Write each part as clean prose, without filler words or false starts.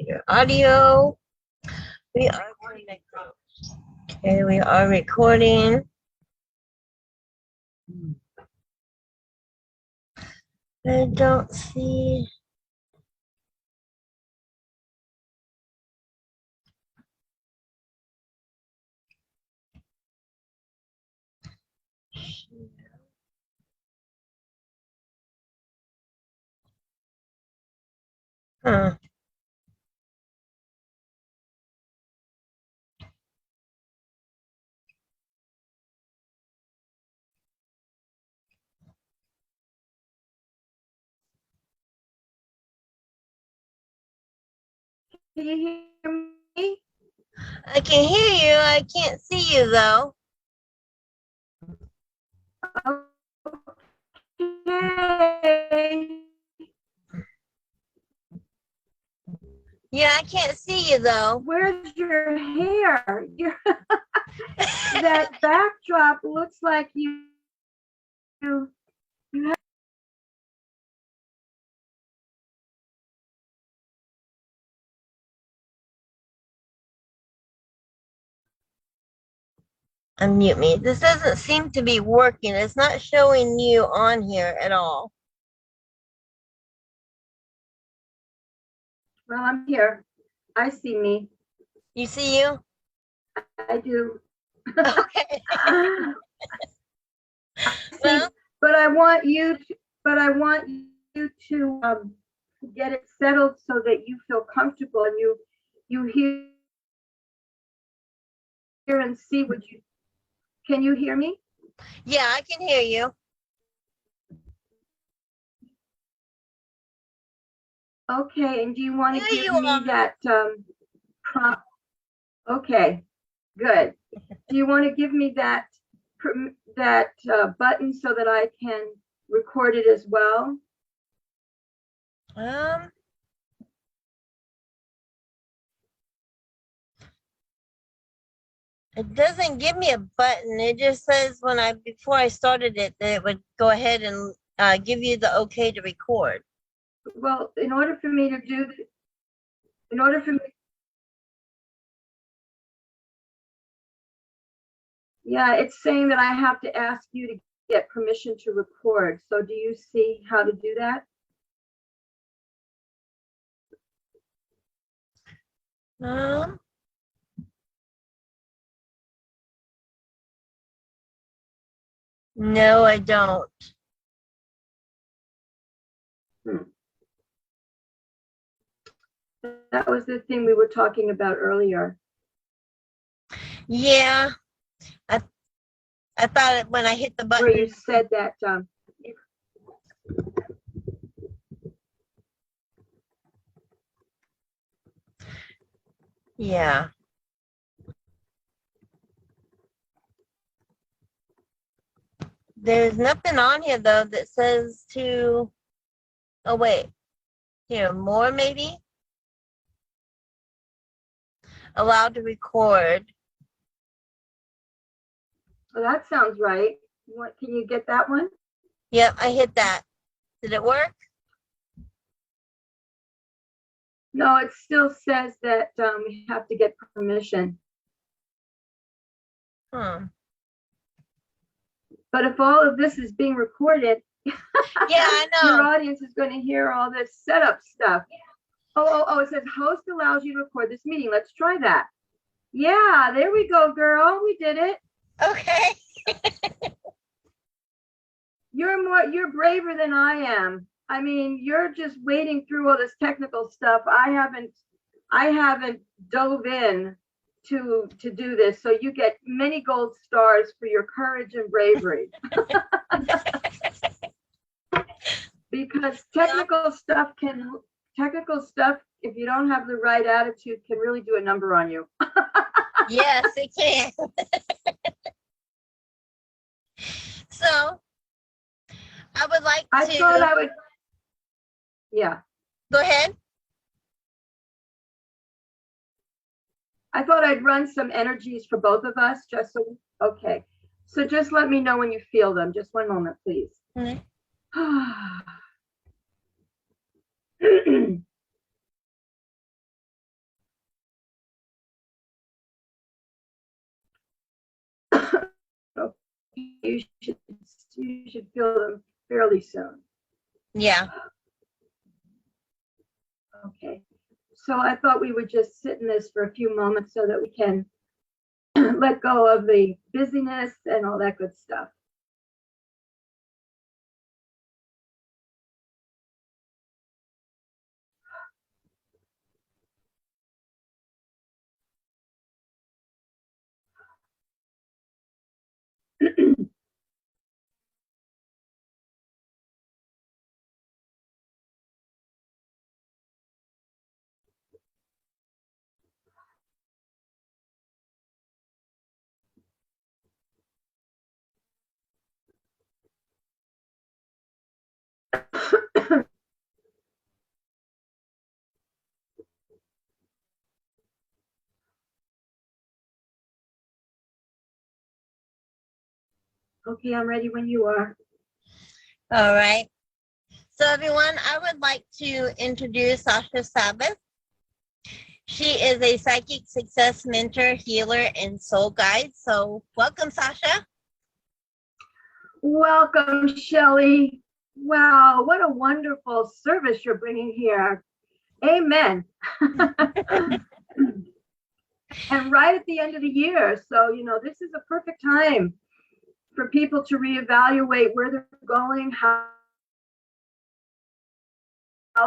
your audio. We are okay. We are recording. I don't see. Huh. Can you hear me? I can hear you. I can't see you though. Okay. Yeah, I can't see you though. Where's your hair? That backdrop looks like you have. Unmute me. This doesn't seem to be working. It's not showing you on here at all. Well, I'm here. I see me. You see you? I do. Okay. Well, but I want you to get it settled so that you feel comfortable and you hear and see what you. Can you hear me? yeah, I can hear you. Okay, and do you want to There give you me are. that prompt? Okay, good. Do you want to give me that button so that I can record it as well? It doesn't give me a button. It just says before I started it that it would go ahead and give you the okay to record. Well, in order for me, yeah, it's saying that I have to ask you to get permission to record. So do you see how to do that? No, I don't. That was the thing we were talking about earlier. Yeah, I thought it when I hit the button. Where you said that. Yeah. There's nothing on here though that says to. Oh wait, here more maybe. Allowed to record. Well, that sounds right. Can you get that one? Yep, I hit that. Did it work? No, it still says that we have to get permission. But if all of this is being recorded, yeah, I know. Your audience is going to hear all this setup stuff. Oh, it says host allows you to record this meeting. Let's try that. Yeah, there we go, girl. We did it. Okay. You're braver than I am. I mean, you're just wading through all this technical stuff. I haven't dove in to do this. So you get many gold stars for your courage and bravery. Because technical stuff, if you don't have the right attitude, can really do a number on you. Yes, it can. So I would like to. Yeah. Go ahead. I thought I'd run some energies for both of us, okay. So just let me know when you feel them. Just one moment, please. Mm-hmm. you should feel them fairly soon. Yeah. Okay. So I thought we would just sit in this for a few moments so that we can let go of the busyness and all that good stuff. Okay, I'm ready when you are. All right. So everyone, I would like to introduce Sasha Sabbeth. She is a psychic success mentor, healer, and soul guide. So welcome, Sasha. Welcome, Shelley. Wow, what a wonderful service you're bringing here. Amen. And right at the end of the year. So, this is a perfect time for people to reevaluate where they're going, how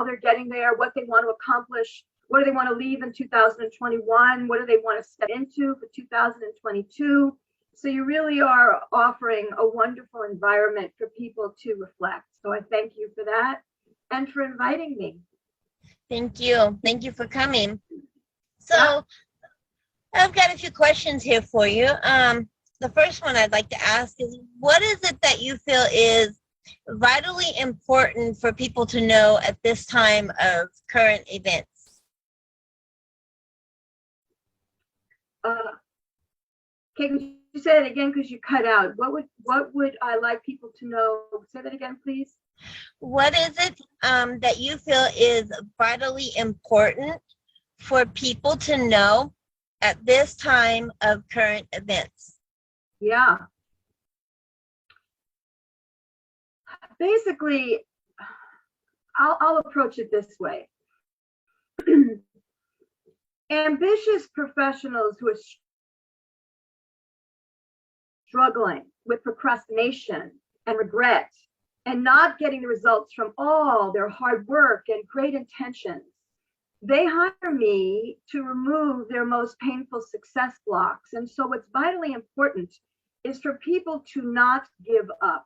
they're getting there, what they want to accomplish, what do they want to leave in 2021, what do they want to step into for 2022. So you really are offering a wonderful environment for people to reflect. So I thank you for that and for inviting me. Thank you. Thank you for coming. So I've got a few questions here for you. The first one I'd like to ask is, what is it that you feel is vitally important for people to know at this time of current events? Can you say that again, because you cut out? What would I like people to know? Say that again, please. What is it that you feel is vitally important for people to know at this time of current events? Yeah. Basically, I'll approach it this way. Ambitious professionals who are struggling with procrastination and regret and not getting the results from all their hard work and great intentions, they hire me to remove their most painful success blocks. And so what's vitally important is for people to not give up,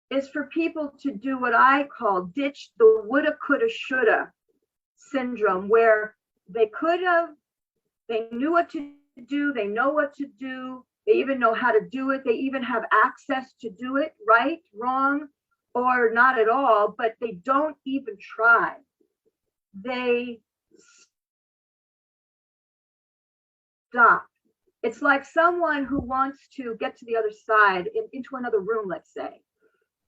is for people to do what I call ditch the woulda, coulda, shoulda syndrome, where they could have, they knew what to do, they know what to do, they even know how to do it, they even have access to do it, right, wrong, or not at all, but they don't even try. They stop. It's like someone who wants to get to the other side, into another room, let's say,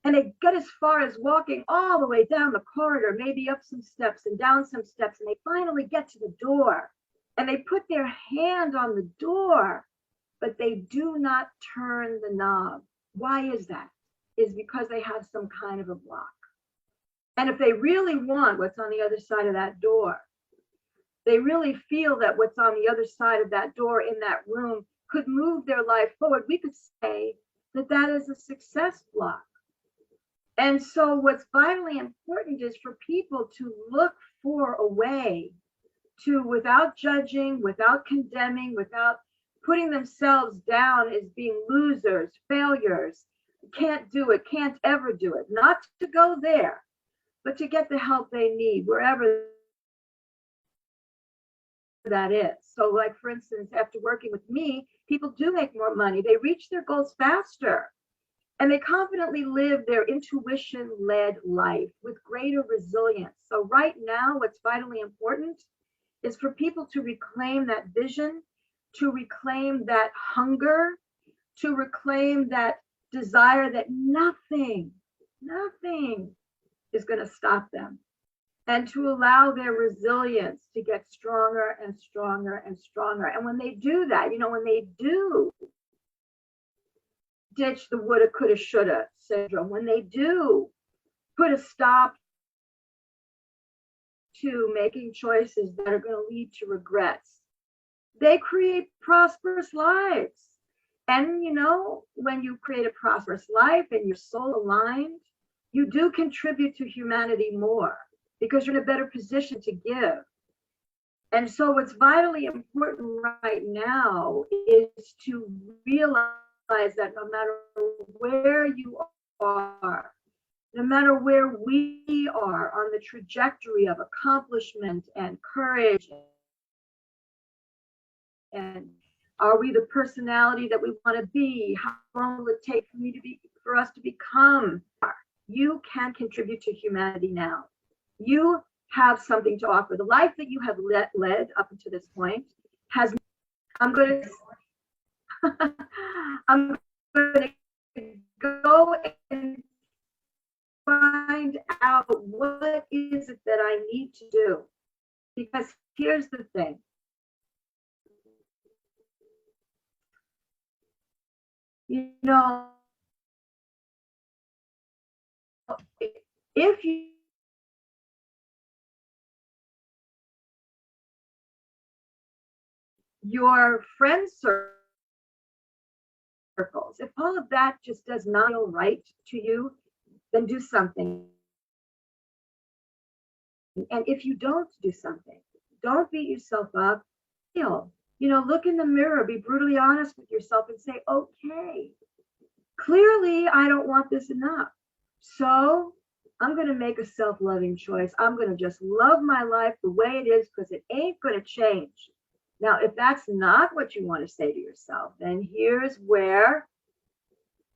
and they get as far as walking all the way down the corridor, maybe up some steps and down some steps, and they finally get to the door, and they put their hand on the door, but they do not turn the knob. Why is that? Is because they have some kind of a block. And if they really want what's on the other side of that door, they really feel that what's on the other side of that door in that room could move their life forward, we could say that that is a success block. And so what's vitally important is for people to look for a way to, without judging, without condemning, without putting themselves down as being losers, failures, can't do it, can't ever do it, not to go there, but to get the help they need wherever that is. So like, for instance, after working with me, people do make more money, they reach their goals faster, and they confidently live their intuition-led life with greater resilience. So right now, what's vitally important is for people to reclaim that vision, to reclaim that hunger, to reclaim that desire that nothing is going to stop them, and to allow their resilience to get stronger and stronger and stronger. And when they do that, when they do ditch the woulda, coulda, shoulda syndrome, when they do put a stop to making choices that are going to lead to regrets, they create prosperous lives. And when you create a prosperous life and you're soul aligned, you do contribute to humanity more because you're in a better position to give. And so what's vitally important right now is to realize that no matter where you are, no matter where we are on the trajectory of accomplishment and courage, and are we the personality that we want to be? How long will it take for us to become? You can contribute to humanity now. You have something to offer. The life that you have led up until this point has. I'm going to go and find out what is it that I need to do. Because here's the thing. If your friend circles, if all of that just does not feel right to you, then do something. And if you don't do something, don't beat yourself up. Look in the mirror, be brutally honest with yourself and say, okay, clearly I don't want this enough. So I'm going to make a self-loving choice. I'm going to just love my life the way it is because it ain't going to change. Now, if that's not what you want to say to yourself, then here's where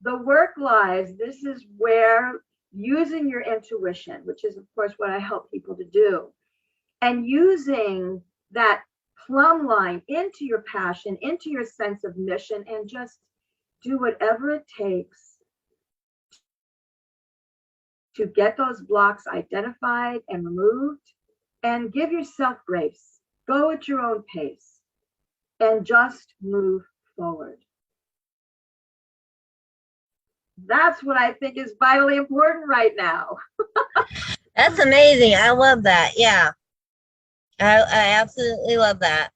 the work lies. This is where using your intuition, which is, of course, what I help people to do, and using that plumb line into your passion, into your sense of mission, and just do whatever it takes to get those blocks identified and removed, and give yourself grace. Go at your own pace and just move forward. That's what I think is vitally important right now. That's amazing. I love that. Yeah. I absolutely love that.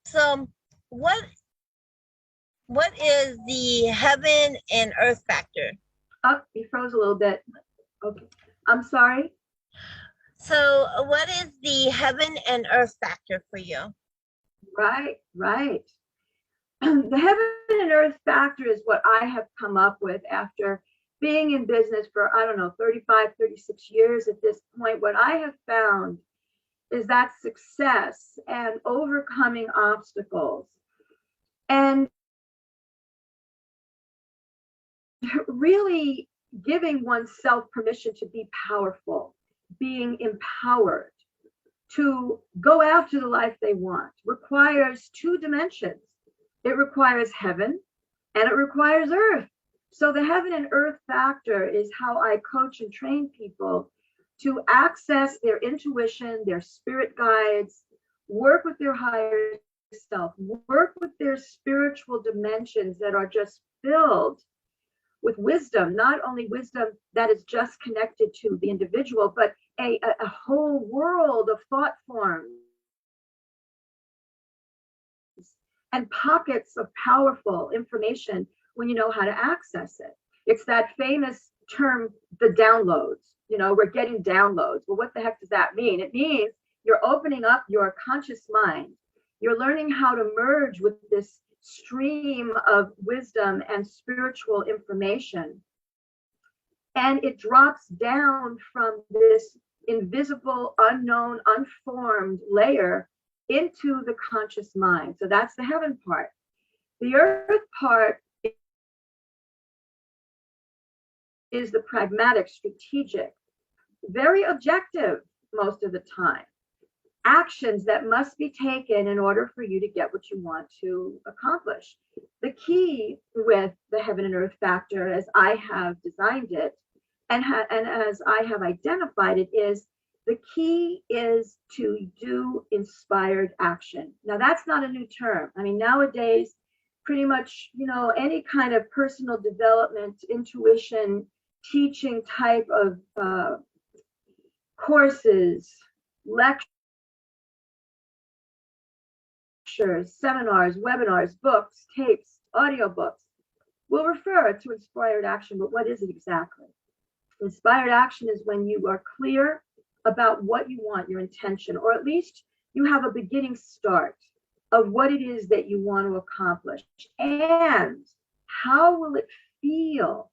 So what is the heaven and earth factor? Oh, you froze a little bit. Okay. I'm sorry. So what is the heaven and earth factor for you? Right. The heaven and earth factor is what I have come up with after being in business for, 35, 36 years at this point. What I have found is that success and overcoming obstacles and really giving oneself permission to be powerful, being empowered to go after the life they want, requires two dimensions. It requires heaven and it requires earth. So the heaven and earth factor is how I coach and train people to access their intuition, their spirit guides, work with their higher self, work with their spiritual dimensions that are just filled with wisdom, not only wisdom that is just connected to the individual, but a whole world of thought forms and pockets of powerful information when you know how to access it. It's that famous term, the downloads. We're getting downloads. Well, what the heck does that mean? It means you're opening up your conscious mind. You're learning how to merge with this stream of wisdom and spiritual information. And it drops down from this invisible, unknown, unformed layer into the conscious mind. So that's the heaven part. The earth part is the pragmatic, strategic, very objective most of the time. Actions that must be taken in order for you to get what you want to accomplish. The key with the heaven and earth factor, as I have designed it, and as I have identified it, is the key is to do inspired action. Now, that's not a new term. Nowadays, pretty much, any kind of personal development, intuition, teaching type of courses, lectures, seminars, webinars, books, tapes, audiobooks will refer to inspired action. But what is it exactly? Inspired action is when you are clear about what you want, your intention, or at least you have a beginning start of what it is that you want to accomplish. And how will it feel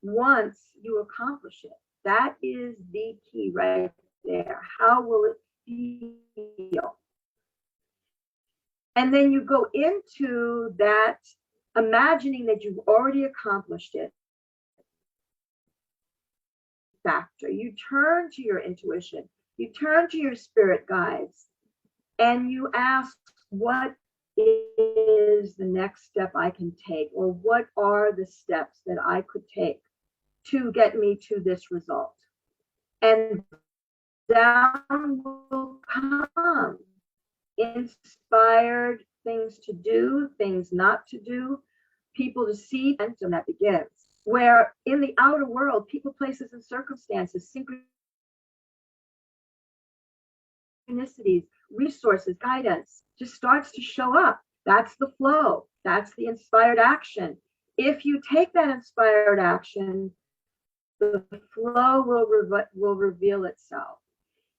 once you accomplish it? That is the key right there. How will it feel? And then you go into that imagining that you've already accomplished it factor. You turn to your intuition, you turn to your spirit guides, and you ask, what is the next step I can take? Or what are the steps that I could take to get me to this result? And down will come inspired things to do, things not to do, people to see, and that begins. Where in the outer world, people, places, and circumstances, synchronicities, resources, guidance just starts to show up. That's the flow. That's the inspired action. If you take that inspired action, the flow will reveal itself.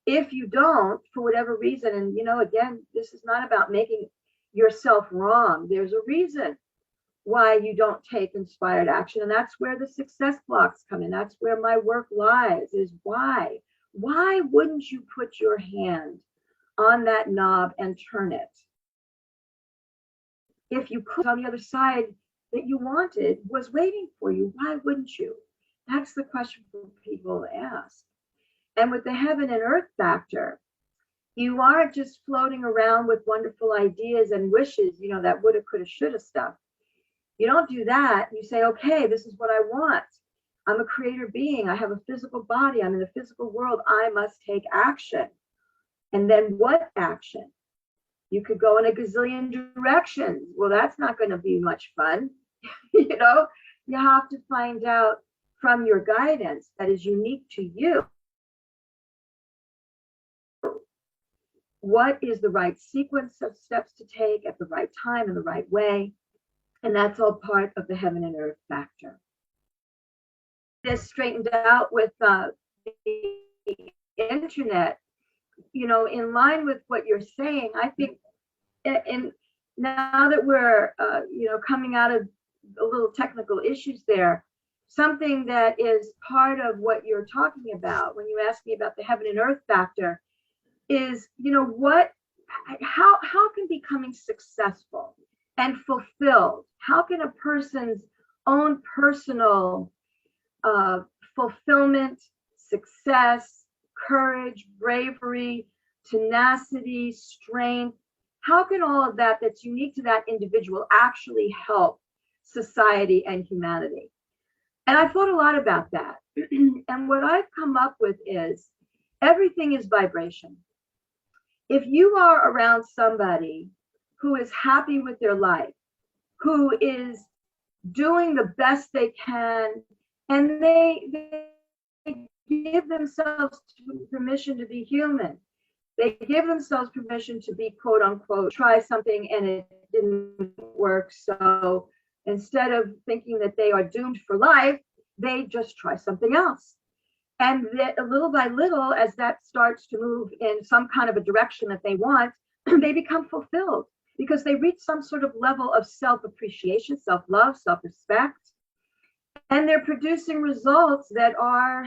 If you don't, for whatever reason, and again, this is not about making yourself wrong. There's a reason why you don't take inspired action. And that's where the success blocks come in. That's where my work lies, is why. Why wouldn't you put your hand on that knob and turn it? If you could, on the other side that you wanted was waiting for you, why wouldn't you? That's the question for people to ask. And with the heaven and earth factor, you aren't just floating around with wonderful ideas and wishes, that woulda, coulda, shoulda stuff. You don't do that. You say, okay, this is what I want. I'm a creator being. I have a physical body. I'm in the physical world. I must take action. And then what action? You could go in a gazillion directions. Well, that's not going to be much fun. You have to find out from your guidance that is unique to you. What is the right sequence of steps to take at the right time in the right way? And that's all part of the heaven and earth factor. This straightened out with the internet, in line with what you're saying. I think now that we're, coming out of a little technical issues there, something that is part of what you're talking about when you ask me about the heaven and earth factor is, how can becoming successful and fulfilled, how can a person's own personal fulfillment, success, courage, bravery, tenacity, strength, how can all of that that's unique to that individual actually help society and humanity? And I thought a lot about that. And what I've come up with is everything is vibration. If you are around somebody who is happy with their life, who is doing the best they can, and they give themselves permission to be human. They give themselves permission to be, quote unquote, try something and it didn't work. So instead of thinking that they are doomed for life, they just try something else. And that little by little, as that starts to move in some kind of a direction that they want, they become fulfilled because they reach some sort of level of self-appreciation, self-love, self-respect, and they're producing results that are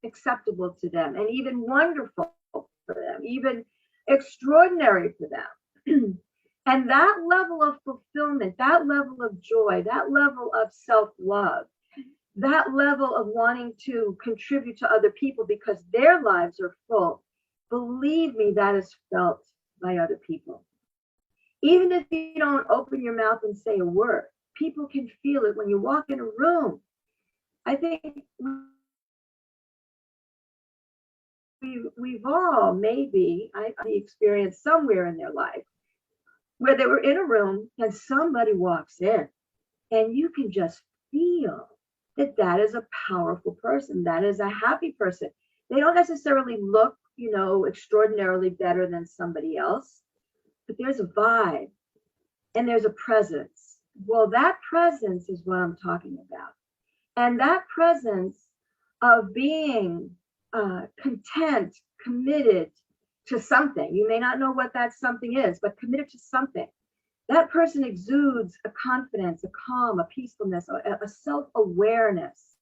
acceptable to them and even wonderful for them, even extraordinary for them. And that level of fulfillment, that level of joy, that level of self-love, that level of wanting to contribute to other people because their lives are full, believe me, that is felt by other people. Even if you don't open your mouth and say a word, people can feel it when you walk in a room. I think we've all maybe experienced somewhere in their life where they were in a room and somebody walks in and you can just feel that that is a powerful person. That is a happy person. They don't necessarily look, extraordinarily better than somebody else, but there's a vibe and there's a presence. Well, that presence is what I'm talking about. And that presence of being content, committed to something. You may not know what that something is, but committed to something. That person exudes a confidence, a calm, a peacefulness, a self-awareness.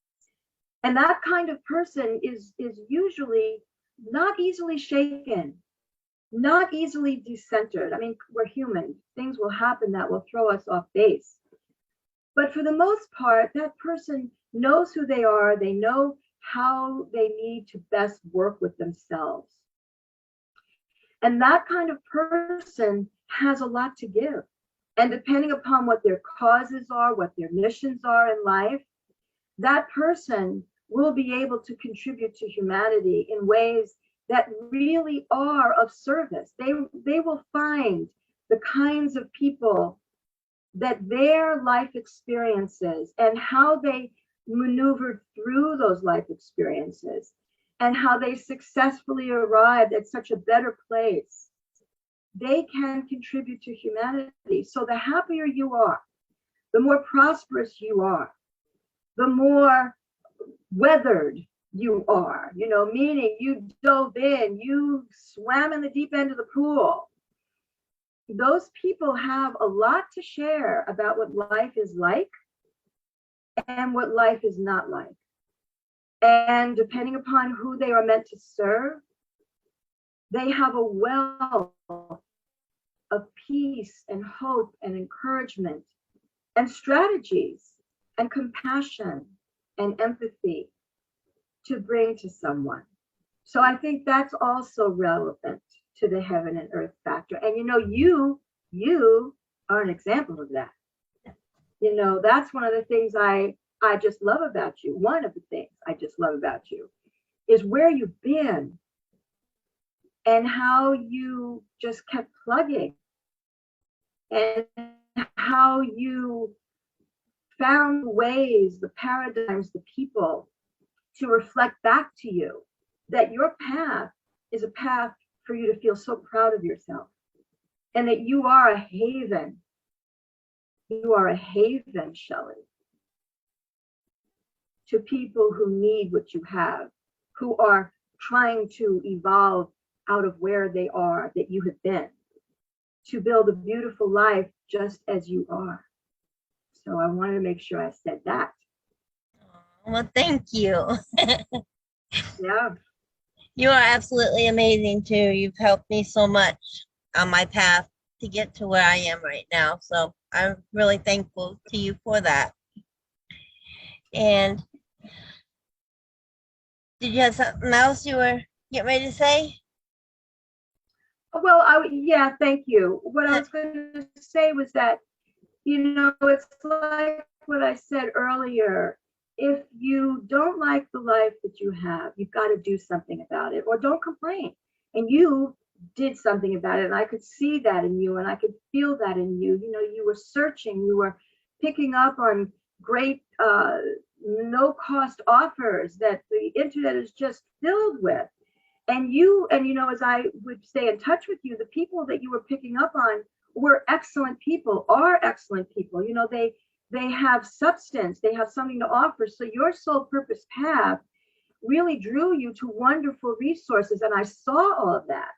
And that kind of person is usually not easily shaken, not easily decentered. I mean, we're human. Things will happen that will throw us off base. But for the most part, that person knows who they are. They know how they need to best work with themselves. And that kind of person has a lot to give. And depending upon what their causes are, what their missions are in life, that person will be able to contribute to humanity in ways that really are of service. They will find the kinds of people that their life experiences and how they maneuvered through those life experiences and how they successfully arrived at such a better place, they can contribute to humanity. So the happier you are, the more prosperous you are, the more weathered you are, meaning you dove in, you swam in the deep end of the pool. Those people have a lot to share about what life is like and what life is not like. And depending upon who they are meant to serve, they have a wealth of peace and hope and encouragement and strategies and compassion and empathy to bring to someone. So I think that's also relevant to the heaven and earth factor. And you are an example of that. That's one of the things I just love about you. One of the things I just love about you is where you've been and how you just kept plugging and how you found ways, the paradigms, the people to reflect back to you that your path is a path for you to feel so proud of yourself and that you are a haven. You are a haven, Shelley, to people who need what you have, who are trying to evolve out of where they are, that you have been, to build a beautiful life just as you are. So I wanted to make sure I said that. Well, thank you. Yeah. You are absolutely amazing too. You've helped me so much on my path to get to where I am right now. So I'm really thankful to you for that. And did you have something else you were getting ready to say? Well, yeah, thank you. What I was going to say was that, it's like what I said earlier. If you don't like the life that you have, you've got to do something about it, or don't complain. And you did something about it, and I could see that in you, and I could feel that in you. You were searching, you were picking up on great no-cost offers that the internet is just filled with. And as I would stay in touch with you, the people that you were picking up on were excellent people, are excellent people. They have substance, they have something to offer. So your soul purpose path really drew you to wonderful resources. And I saw all of that.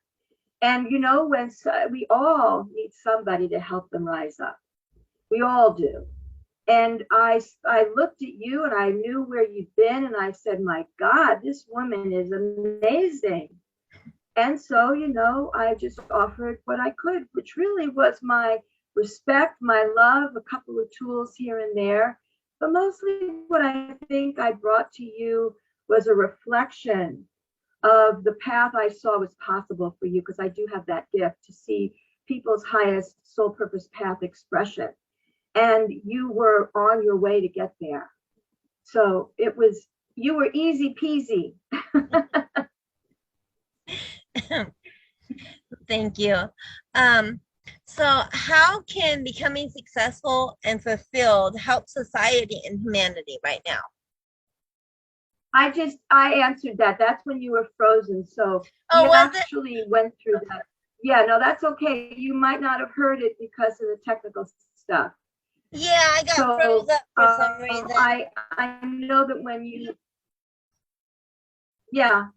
And, when we all need somebody to help them rise up, we all do. And I looked at you and I knew where you'd been. And I said, my God, this woman is amazing. And so, I just offered what I could, which really was my respect, my love, a couple of tools here and there. But mostly what I think I brought to you was a reflection of the path I saw was possible for you, because I do have that gift to see people's highest soul purpose path expression. And you were on your way to get there. So you were easy peasy. Thank you. So, how can becoming successful and fulfilled help society and humanity right now? I answered that. That's when you were frozen. So Oh, we was it? actually went through that. Yeah, no, that's okay. You might not have heard it because of the technical stuff. Yeah, I got froze So up for some reason. I know that when you, yeah,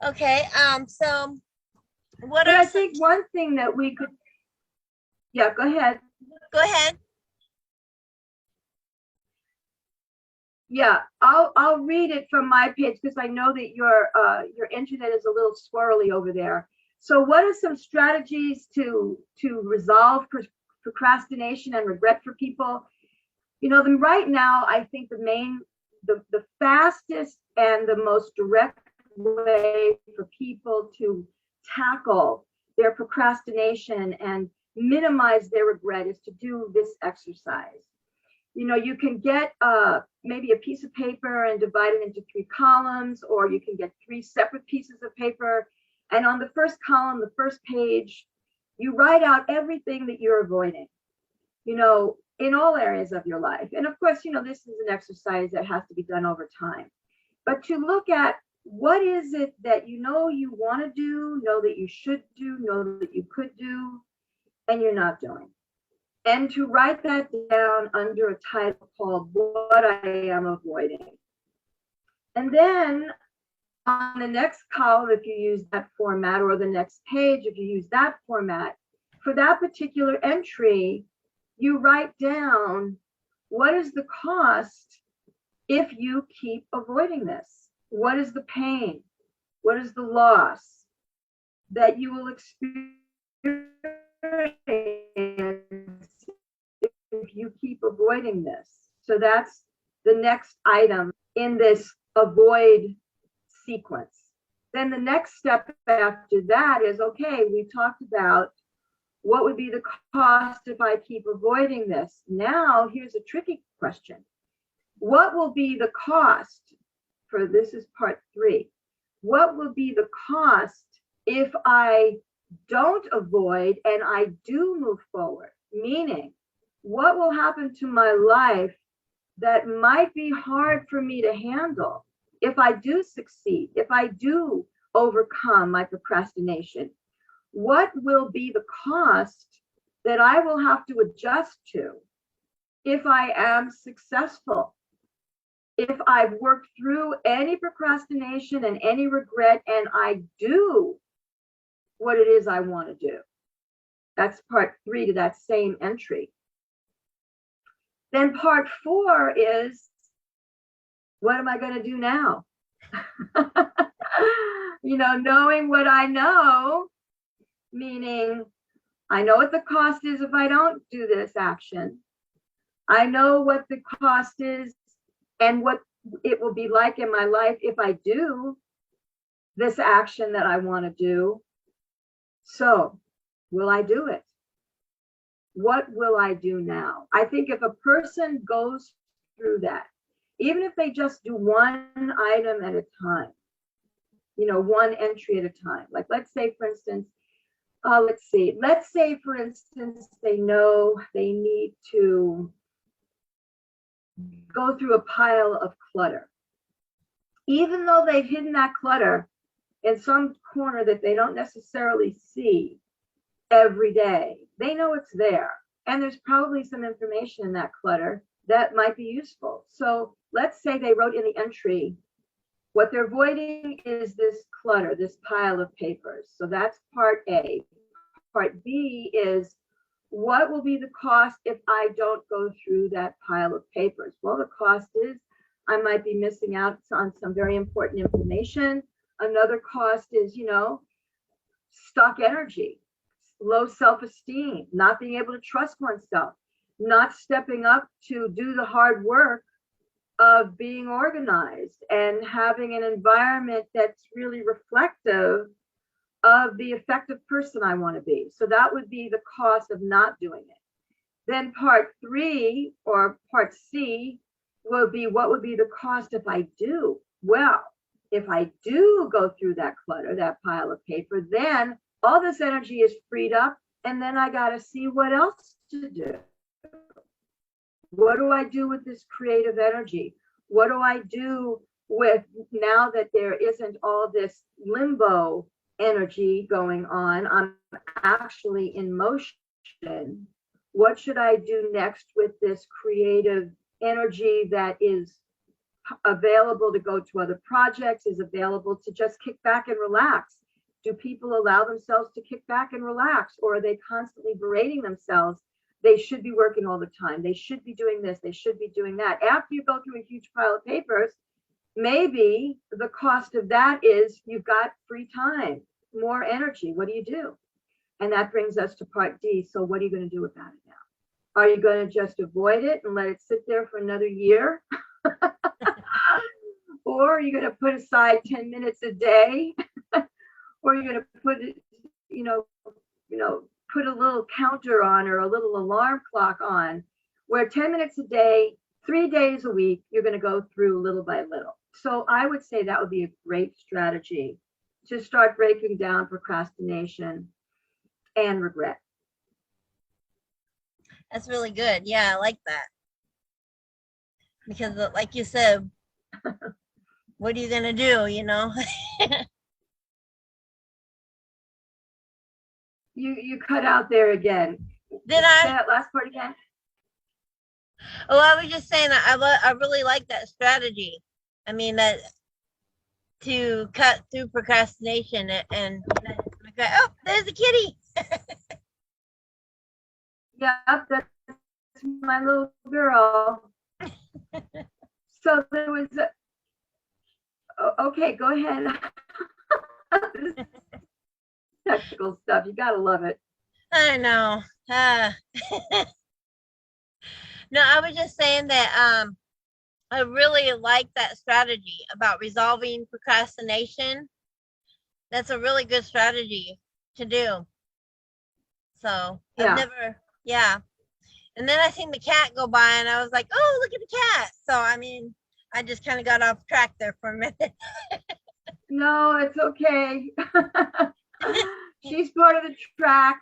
Okay. So what but are I some? think one thing that we could, yeah, go ahead. Go ahead. Yeah, I'll read it from my page because I know that your internet is a little swirly over there. So what are some strategies to resolve procrastination and regret for people? You know, right now, I think the fastest and the most direct way for people to tackle their procrastination and minimize their regret is to do this exercise. You know, you can get maybe a piece of paper and divide it into 3 columns, or you can get 3 separate pieces of paper. And on the first column, the first page, you write out everything that you're avoiding, you know, in all areas of your life. And of course, you know, this is an exercise that has to be done over time. But to look at what is it that you know you want to do, know that you should do, know that you could do, and you're not doing. And to write that down under a title called What I Am Avoiding. And then on the next column, if you use that format, or the next page, if you use that format, for that particular entry, you write down what is the cost if you keep avoiding this? What is the pain? What is the loss that you will experience if you keep avoiding this? So that's the next item in this avoid sequence. Then the next step after that is, okay, we talked about what would be the cost if I keep avoiding this. Now, here's a tricky question. What will be the cost for this is part 3. What will be the cost if I don't avoid and I do move forward? Meaning, what will happen to my life that might be hard for me to handle if I do succeed, if I do overcome my procrastination? What will be the cost that I will have to adjust to if I am successful? If I've worked through any procrastination and any regret and I do what it is I want to do. That's part 3 to that same entry. Then part 4 is, what am I going to do now? You know, knowing what I know, meaning I know what the cost is if I don't do this action. I know what the cost is and what it will be like in my life if I do this action that I want to do. So, will I do it? What will I do now? I think if a person goes through that, even if they just do one item at a time, you know, one entry at a time. Like, let's say, for instance, let's say, for instance, they know they need to go through a pile of clutter. Even though they've hidden that clutter in some corner that they don't necessarily see every day, they know it's there. And there's probably some information in that clutter that might be useful. So let's say they wrote in the entry, what they're avoiding is this clutter, this pile of papers. So that's part A. Part B is, what will be the cost if I don't go through that pile of papers? Well, the cost is I might be missing out on some very important information. Another cost is, you know, stuck energy, low self-esteem, not being able to trust oneself, not stepping up to do the hard work of being organized and having an environment that's really reflective of the effective person I want to be. So that would be the cost of not doing it. Then part 3 or part C will be, what would be the cost if I do? Well, if I do go through that clutter, that pile of paper, then all this energy is freed up And then I got to see what else to do. What do I do with this creative energy? What do I do with, now that there isn't all this limbo energy going on, I'm actually in motion. What should I do next with this creative energy that is available to go to other projects, is available to just kick back and relax? Do people allow themselves to kick back and relax, or are they constantly berating themselves? They should be working all the time. They should be doing this. They should be doing that. After you go through a huge pile of papers, maybe the cost of that is you've got free time, more energy. What do you do? And that brings us to part D. So what are you going to do about it now? Are you going to just avoid it and let it sit there for another year? Or are you going to put aside 10 minutes a day? Or are you going to put it, put a little counter on, or a little alarm clock on, where 10 minutes a day, 3 days a week, you're going to go through little by little. So I would say that would be a great strategy to start breaking down procrastination and regret. That's really good. Yeah, I like that. Because like you said, what are you going to do, You cut out there again. Did I? Say that last part again. Oh, I was just saying I really like that strategy. I mean, that to cut through procrastination and oh, there's a kitty. Yeah, that's my little girl. So there was okay, go ahead. Technical stuff, you gotta love it. I know. No, I was just saying that I really like that strategy about resolving procrastination. That's a really good strategy to do. So Yeah. I've never, yeah. And then I seen the cat go by and I was like, oh, look at the cat. So, I mean, I just kind of got off track there for a minute. No, it's okay. She's part of the track.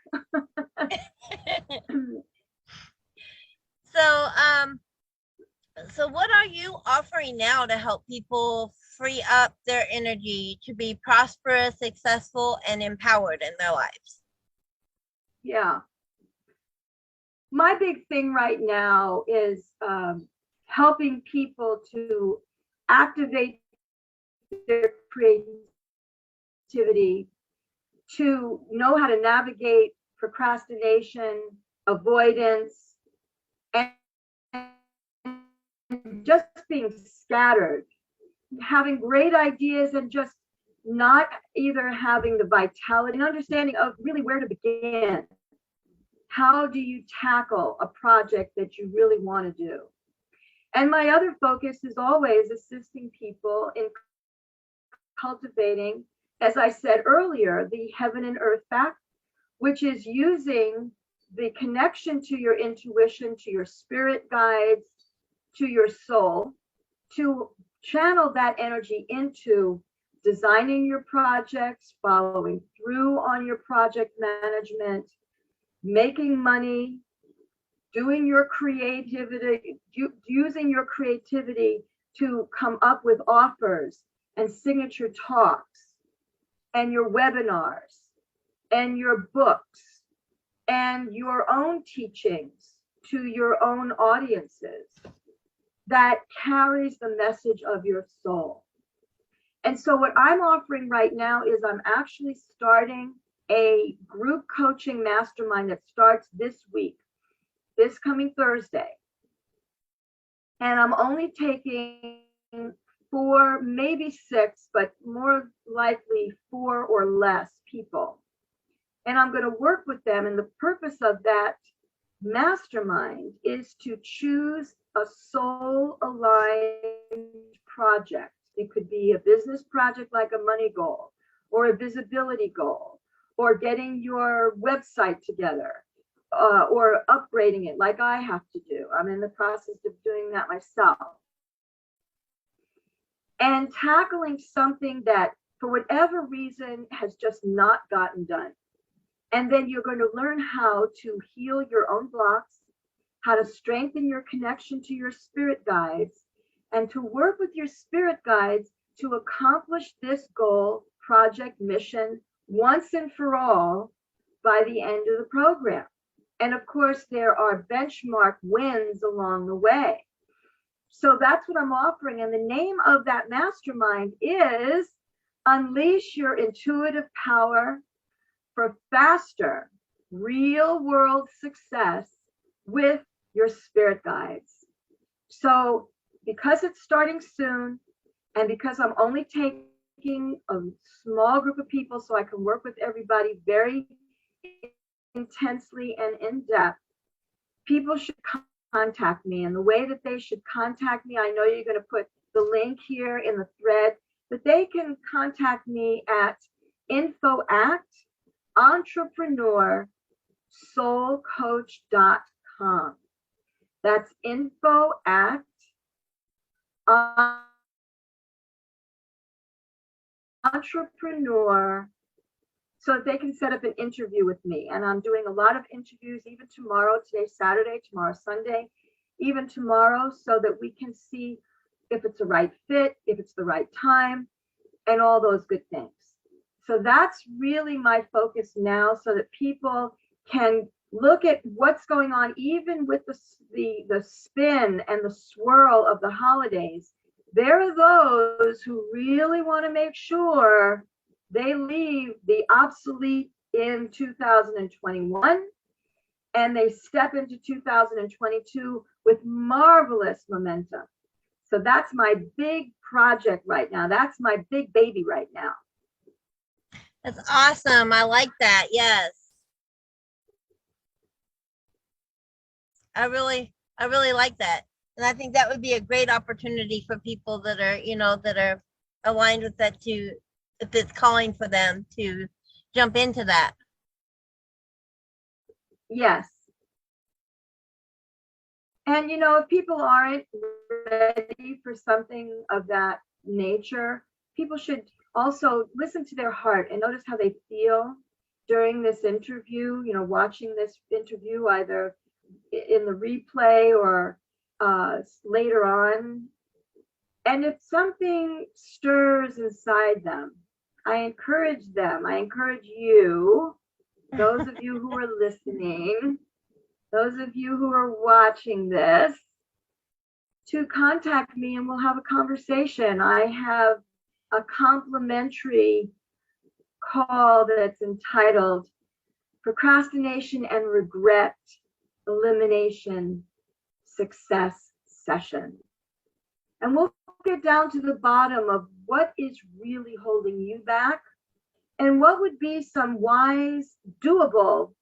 So what are you offering now to help people free up their energy to be prosperous, successful, and empowered in their lives? Yeah. My big thing right now is helping people to activate their creativity, to know how to navigate procrastination, avoidance, and just being scattered, having great ideas and just not either having the vitality and understanding of really where to begin. How do you tackle a project that you really want to do? And my other focus is always assisting people in cultivating, as I said earlier, the heaven and earth fact, which is using the connection to your intuition, to your spirit guides, to your soul, to channel that energy into designing your projects, following through on your project management, making money, doing your creativity, using your creativity to come up with offers and signature talks and your webinars and your books and your own teachings to your own audiences that carries the message of your soul. And so what I'm offering right now is I'm actually starting a group coaching mastermind that starts this week, this coming Thursday. And I'm only taking 4, maybe 6, but more likely 4 or less people. And I'm going to work with them. And the purpose of that mastermind is to choose a soul-aligned project. It could be a business project like a money goal, or a visibility goal, or getting your website together, or upgrading it like I have to do. I'm in the process of doing that myself. And tackling something that, for whatever reason, has just not gotten done. And then you're going to learn how to heal your own blocks, how to strengthen your connection to your spirit guides, and to work with your spirit guides to accomplish this goal, project, mission once and for all by the end of the program. And of course, there are benchmark wins along the way. So that's what I'm offering. And the name of that mastermind is Unleash Your Intuitive Power for Faster Real World Success with Your Spirit Guides. So because it's starting soon, and because I'm only taking a small group of people so I can work with everybody very intensely and in depth, people should contact me. And the way that they should contact me, I know you're going to put the link here in the thread, but they can contact me at info@entrepreneursoulcoach.com. That's info@entrepreneur, so that they can set up an interview with me. And I'm doing a lot of interviews even tomorrow. Today's Saturday, tomorrow's Sunday, even tomorrow, so that we can see if it's the right fit, if it's the right time, and all those good things. So that's really my focus now, so that people can look at what's going on, even with the spin and the swirl of the holidays. There are those who really want to make sure they leave the obsolete in 2021 and they step into 2022 with marvelous momentum. So that's my big project right now. That's my big baby right now. That's awesome. I like that. Yes. I really like that. And I think that would be a great opportunity for people that are, that are aligned with that, to, if it's calling for them, to jump into that. Yes. And, if people aren't ready for something of that nature, people should also listen to their heart and notice how they feel during this interview, watching this interview either in the replay or later on. And if something stirs inside them, I encourage you, those of you who are listening, those of you who are watching this, to contact me and we'll have a conversation. I have a complimentary call that's entitled Procrastination and Regret Elimination Success Session. And we'll get down to the bottom of what is really holding you back and what would be some wise, doable,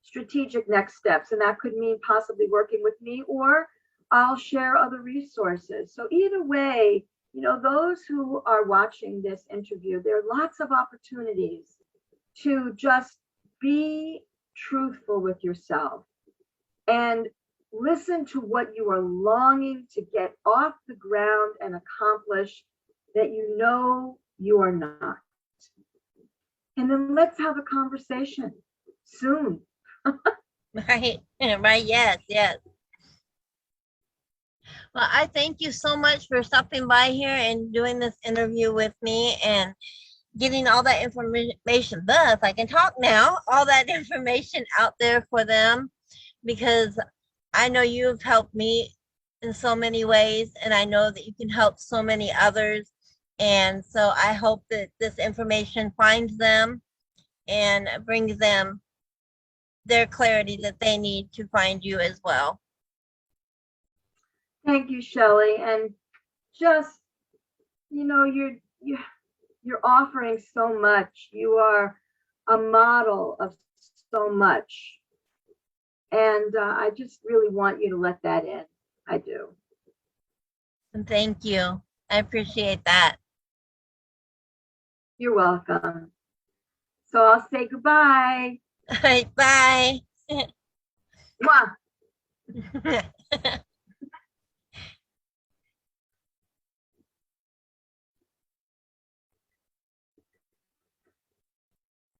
strategic next steps. And that could mean possibly working with me, or I'll share other resources. So either way, those who are watching this interview, there are lots of opportunities to just be truthful with yourself and listen to what you are longing to get off the ground and accomplish that you are not. And then let's have a conversation soon. Right. Yes. Well, I thank you so much for stopping by here and doing this interview with me and getting all that information, thus I can talk now, all that information out there for them, because I know you've helped me in so many ways, and I know that you can help so many others. And so I hope that this information finds them and brings them their clarity that they need to find you as well. Thank you, Shelley. And just, you're offering so much. You are a model of so much. And I just really want you to let that in. I do. And thank you. I appreciate that. You're welcome. So I'll say goodbye. All right, bye. Mwah.